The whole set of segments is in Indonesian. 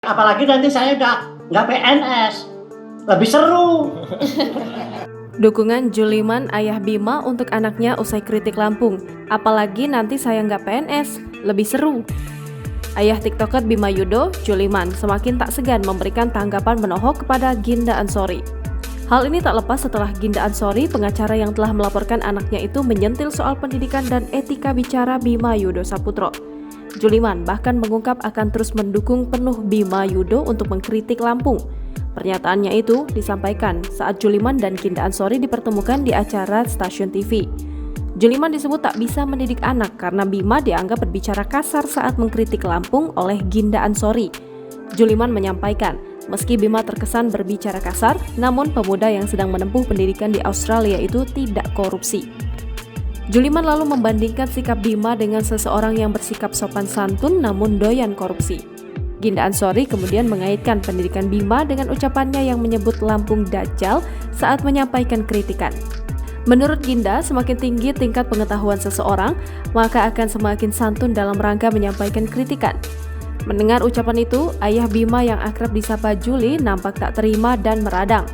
Apalagi nanti saya udah nggak PNS, lebih seru. Dukungan Juliman ayah Bima untuk anaknya usai kritik Lampung. Apalagi nanti saya nggak PNS, lebih seru. Ayah TikToker Bima Yudo, Juliman, semakin tak segan memberikan tanggapan menohok kepada Ginda Ansori. Hal ini tak lepas setelah Ginda Ansori, pengacara yang telah melaporkan anaknya itu menyentil soal pendidikan dan etika bicara Bima Yudo Saputro. Juliman bahkan mengungkap akan terus mendukung penuh Bima Yudo untuk mengkritik Lampung. Pernyataannya itu disampaikan saat Juliman dan Ginda Ansori dipertemukan di acara stasiun TV. Juliman disebut tak bisa mendidik anak karena Bima dianggap berbicara kasar saat mengkritik Lampung oleh Ginda Ansori. Juliman menyampaikan, meski Bima terkesan berbicara kasar, namun pemuda yang sedang menempuh pendidikan di Australia itu tidak korupsi. Juliman lalu membandingkan sikap Bima dengan seseorang yang bersikap sopan santun namun doyan korupsi. Ginda Ansori kemudian mengaitkan pendidikan Bima dengan ucapannya yang menyebut Lampung Dajjal saat menyampaikan kritikan. Menurut Ginda, semakin tinggi tingkat pengetahuan seseorang, maka akan semakin santun dalam rangka menyampaikan kritikan. Mendengar ucapan itu, ayah Bima yang akrab disapa Juli nampak tak terima dan meradang.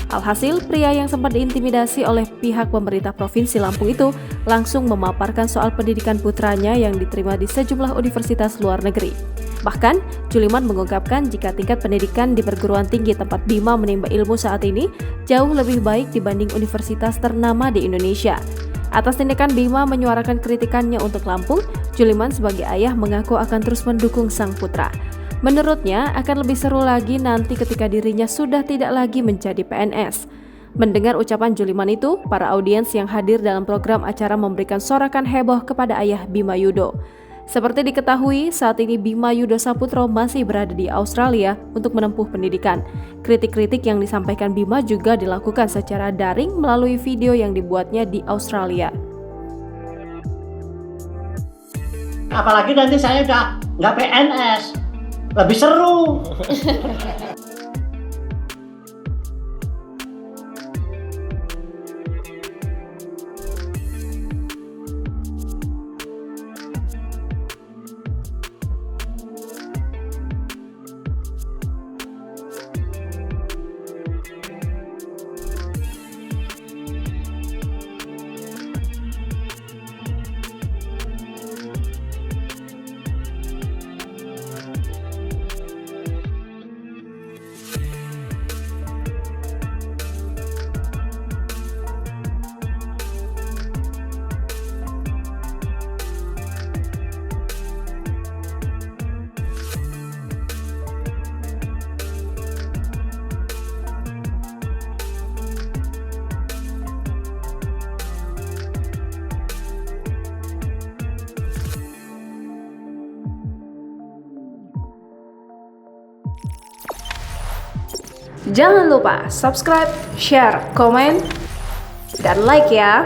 Alhasil, pria yang sempat diintimidasi oleh pihak pemerintah Provinsi Lampung itu langsung memaparkan soal pendidikan putranya yang diterima di sejumlah universitas luar negeri. Bahkan, Juliman mengungkapkan jika tingkat pendidikan di perguruan tinggi tempat Bima menimba ilmu saat ini jauh lebih baik dibanding universitas ternama di Indonesia. Atas tindakan Bima menyuarakan kritikannya untuk Lampung, Juliman sebagai ayah mengaku akan terus mendukung sang putra. Menurutnya, akan lebih seru lagi nanti ketika dirinya sudah tidak lagi menjadi PNS. Mendengar ucapan Juliman itu, para audiens yang hadir dalam program acara memberikan sorakan heboh kepada ayah Bima Yudo. Seperti diketahui, saat ini Bima Yudo Saputro masih berada di Australia untuk menempuh pendidikan. Kritik-kritik yang disampaikan Bima juga dilakukan secara daring melalui video yang dibuatnya di Australia. Apalagi nanti saya udah nggak PNS, lebih seru. Jangan lupa subscribe, share, komen, dan like ya!